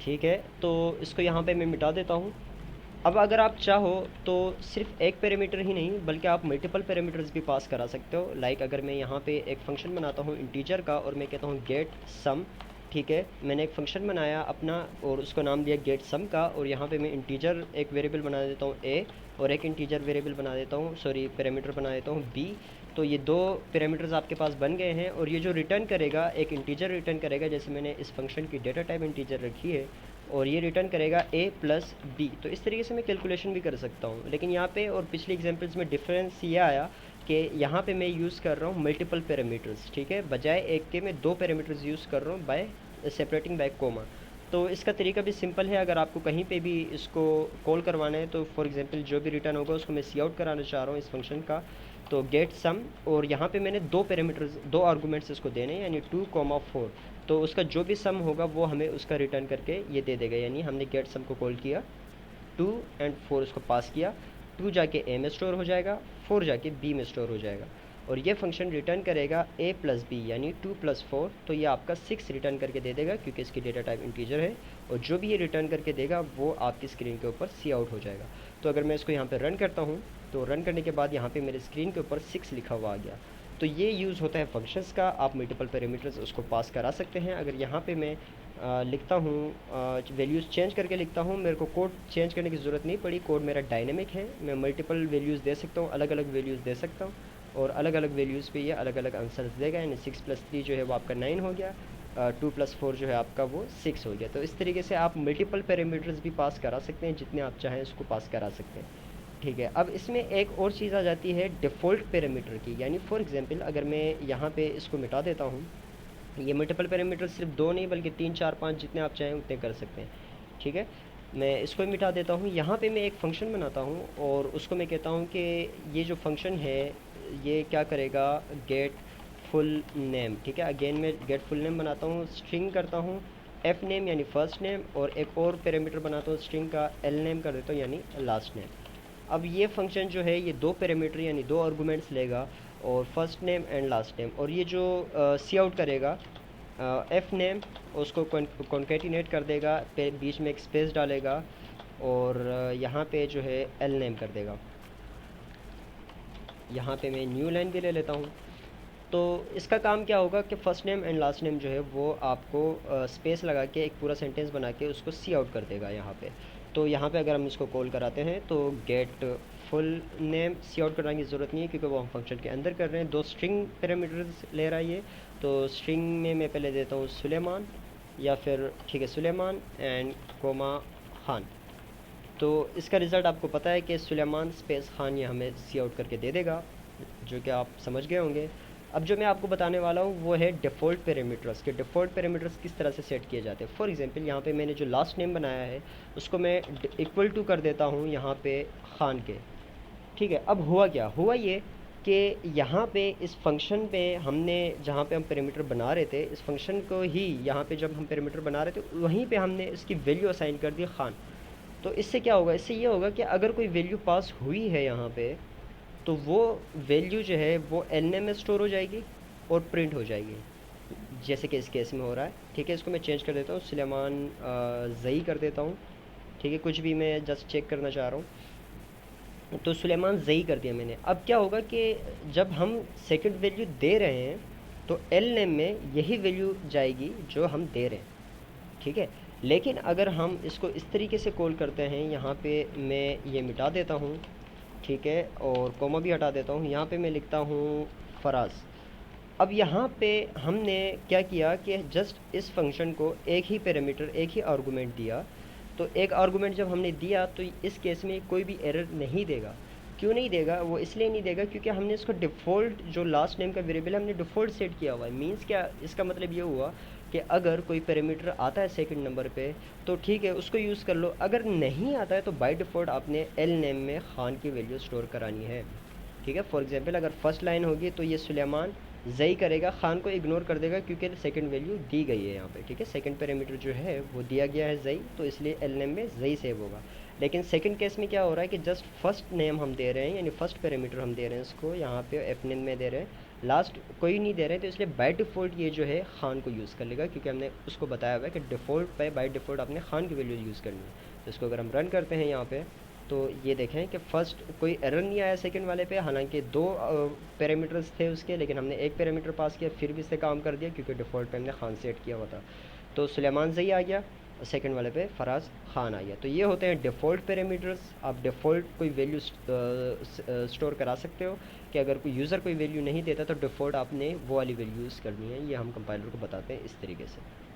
ठीक है, तो इसको यहाँ पे मैं मिटा देता हूँ। अब अगर आप चाहो तो सिर्फ एक पैरामीटर ही नहीं बल्कि आप मल्टीपल पैरामीटर्स भी पास करा सकते हो। लाइक अगर मैं यहाँ पे एक फंक्शन बनाता हूँ इंटीजर का और मैं कहता हूँ गेट सम। ठीक है, मैंने एक फंक्शन बनाया अपना और उसको नाम दिया गेट सम का, और यहाँ पे मैं इंटीजर एक वेरिएबल बना देता हूँ ए, और एक इंटीजर वेरिएबल बना देता हूँ, सॉरी पैरामीटर बना देता हूँ बी। तो ये दो पैरामीटर्स आपके पास बन गए हैं, और ये जो रिटर्न करेगा एक इंटीजर रिटर्न करेगा, जैसे मैंने इस फंक्शन की डेटा टाइप इंटीजर रखी है, और ये रिटर्न करेगा a प्लस बी। तो इस तरीके से मैं कैलकुलेशन भी कर सकता हूँ। लेकिन यहाँ पे और पिछले एग्जांपल्स में डिफरेंस ये आया कि यहाँ पे मैं यूज़ कर रहा हूँ मल्टीपल पैरामीटर्स। ठीक है, बजाय एक के मैं दो पैरामीटर्स यूज़ कर रहा हूँ बाय सेपरेटिंग बाय कोमा। तो इसका तरीका भी सिंपल है। अगर आपको कहीं पे भी इसको कॉल करवाना है तो फॉर एग्जांपल जो भी रिटर्न होगा उसको मैं सी आउट कराना चाह रहा हूँ इस फंक्शन का, तो गेट सम, और यहाँ पे मैंने दो पैरामीटर्स दो आर्गूमेंट्स इसको देने हैं, यानी 2,4। तो उसका जो भी सम होगा वो हमें उसका रिटर्न करके ये दे देगा। यानी हमने गेट सम को कॉल किया, 2 और 4 उसको पास किया, 2 जाके ए में स्टोर हो जाएगा, 4 जाके बी में स्टोर हो जाएगा, और ये फंक्शन रिटर्न करेगा a प्लस बी यानी 2 प्लस 4। तो ये आपका 6 रिटर्न करके दे देगा क्योंकि इसकी डेटा टाइप इंटीजर है, और जो भी ये रिटर्न करके देगा वो आपकी स्क्रीन के ऊपर सी आउट हो जाएगा। तो अगर मैं इसको यहाँ पे रन करता हूँ तो रन करने के बाद यहाँ पे मेरे स्क्रीन के ऊपर 6 लिखा हुआ आ गया। तो ये यूज़ होता है फंक्शंस का, आप मल्टीपल पैरामीटर्स उसको पास करा सकते हैं। अगर यहाँ पे मैं लिखता हूँ वैल्यूज़ चेंज करके लिखता हूँ, मेरे को कोड चेंज करने की ज़रूरत नहीं पड़ी, कोड मेरा डायनेमिक है, मैं मल्टीपल वैल्यूज़ दे सकता हूँ, अलग अलग वैल्यूज़ दे सकता हूँ, और अलग अलग वैल्यूज़ पे ये अलग अलग आंसर्स देगा। यानी 6 प्लस 3 जो है वो आपका 9 हो गया, 2 प्लस 4 जो है आपका वो 6 हो गया। तो इस तरीके से आप मल्टीपल पैरामीटर्स भी पास करा सकते हैं, जितने आप चाहें उसको पास करा सकते हैं। ठीक है, अब इसमें एक और चीज़ आ जाती है डिफ़ॉल्ट पैरामीटर की। यानी फॉर एग्जांपल अगर मैं यहाँ पे इसको मिटा देता हूँ, ये मल्टीपल पैरामीटर सिर्फ दो नहीं बल्कि 3 4 5 जितने आप चाहें उतने कर सकते हैं। ठीक है, मैं इसको मिटा देता हूँ। यहाँ पे मैं एक फ़ंक्शन बनाता हूँ और उसको मैं कहता हूँ कि ये जो फंक्शन है ये क्या करेगा, गेट फुल नेम। ठीक है, अगेन मैं गेट फुल नेम बनाता हूँ, स्ट्रिंग करता हूँ एफ नेम यानी फर्स्ट नेम, और एक और पैरामीटर बनाता हूँ स्ट्रिंग का एल नेम कर देता हूँ यानी लास्ट नेम। अब ये फंक्शन जो है ये दो पैरामीटर यानी दो आर्गूमेंट्स लेगा, और first name and last name, और ये जो सी आउट करेगा एफ नेम उसको कॉन्केटिनेट कर देगा, बीच में एक स्पेस डालेगा, और यहाँ पे जो है एल नेम कर देगा। यहाँ पे मैं न्यू लाइन भी ले लेता हूँ। तो इसका काम क्या होगा कि first name and last name जो है वो आपको स्पेस लगा के एक पूरा सेंटेंस बना के उसको सी आउट कर देगा यहाँ पे। तो यहाँ पे अगर हम इसको कॉल कराते हैं तो गेट फुल नेम सी आउट कराने की ज़रूरत नहीं है क्योंकि वो हम फंक्शन के अंदर कर रहे हैं। दो स्ट्रिंग पैरामीटर्स ले रहा है ये, तो स्ट्रिंग में मैं पहले देता हूँ सुलेमान, या फिर ठीक है सुलेमान एंड कोमा खान। तो इसका रिज़ल्ट आपको पता है कि सुलेमान स्पेस खान ये हमें सी आउट करके दे देगा, जो कि आप समझ गए होंगे। अब जो मैं आपको बताने वाला हूँ वो है डिफ़ॉल्ट पैरामीटर्स के डिफ़ॉल्ट पैरामीटर्स किस तरह से सेट किए जाते हैं। फॉर एग्जांपल यहाँ पे मैंने जो लास्ट नेम बनाया है उसको मैं इक्वल टू कर देता हूँ यहाँ पे खान के। ठीक है, अब हुआ क्या, हुआ ये कि यहाँ पे इस फंक्शन पे हमने जहाँ पे हम पैरामीटर बना रहे थे, इस फंक्शन को ही यहाँ पे जब हम पैरामीटर बना रहे थे वहीं पे हमने इसकी वैल्यू असाइन कर दी खान। तो इससे क्या होगा, इससे ये होगा कि अगर कोई वैल्यू पास हुई है यहाँ पे तो वो वैल्यू जो है वो एल में स्टोर हो जाएगी और प्रिंट हो जाएगी, जैसे कि इस केस में हो रहा है। ठीक है, इसको मैं चेंज कर देता हूँ, सुलेमान ज़ई कर देता हूँ। ठीक है, कुछ भी मैं जस्ट चेक करना चाह रहा हूँ, तो सुलेमान ज़ई कर दिया मैंने। अब क्या होगा कि जब हम सेकंड वैल्यू दे रहे हैं तो एल नेम में यही वैल्यू जाएगी जो हम दे रहे हैं। ठीक है, लेकिन अगर हम इसको इस तरीके से कॉल करते हैं, यहाँ पे मैं ये मिटा देता हूँ, ठीक है, और कोमा भी हटा देता हूँ, यहाँ पे मैं लिखता हूँ फराज। अब यहाँ पे हमने क्या किया कि जस्ट इस फंक्शन को एक ही पैरामीटर एक ही आर्गूमेंट दिया। तो एक आर्गूमेंट जब हमने दिया तो इस केस में कोई भी एरर नहीं देगा। क्यों नहीं देगा, वो इसलिए नहीं देगा क्योंकि हमने इसको डिफ़ॉल्ट जो लास्ट नेम का वेरिएबल है हमने डिफ़ॉल्ट सेट किया हुआ है। मींस क्या, इसका मतलब ये हुआ कि अगर कोई पैरामीटर आता है सेकंड नंबर पे तो ठीक है उसको यूज़ कर लो, अगर नहीं आता है तो बाय डिफ़ॉल्ट आपने एल नेम में खान की वैल्यू स्टोर करानी है। ठीक है, फॉर एग्जांपल अगर फर्स्ट लाइन होगी तो ये सुलेमान ज़ई करेगा, खान को इग्नोर कर देगा क्योंकि सेकंड वैल्यू दी गई है यहाँ पे। ठीक है, सेकंड पैरामीटर जो है वो दिया गया है ज़ई, तो इसलिए एल नेम में ज़ई सेव होगा। लेकिन सेकंड केस में क्या हो रहा है कि जस्ट फर्स्ट नेम हम दे रहे हैं, यानी फर्स्ट पैरामीटर हम दे रहे हैं इसको यहाँ पे एफ नेम में दे रहे हैं, लास्ट कोई नहीं दे रहे हैं, तो इसलिए बाय डिफ़ॉल्ट ये जो है खान को यूज़ कर लेगा, क्योंकि हमने उसको बताया हुआ है कि डिफ़ॉल्ट पे बाय डिफ़ॉल्ट आपने खान की वैल्यू यूज़ करनी है। तो इसको अगर हम रन करते हैं यहाँ पे, तो ये देखें कि फ़र्स्ट कोई एरर नहीं आया सेकंड वाले पे, हालांकि दो पैरामीटर्स थे उसके, लेकिन हमने एक पैरामीटर पास किया फिर भी इससे काम कर दिया, क्योंकि डिफ़ॉल्ट पे हमने खान सेट किया हुआ था। तो सुलेमान ज़ई आ गया, सेकंड वाले पे फराज खान आ गया। तो ये होते हैं डिफ़ॉल्ट पैरामीटर्स। आप डिफ़ॉल्ट कोई वैल्यू स्टोर करा सकते हो, कि अगर कोई यूज़र कोई वैल्यू नहीं देता तो डिफ़ॉल्ट आपने वो वाली वैल्यू यूज़ करनी है। ये हम कंपाइलर को बताते हैं इस तरीके से।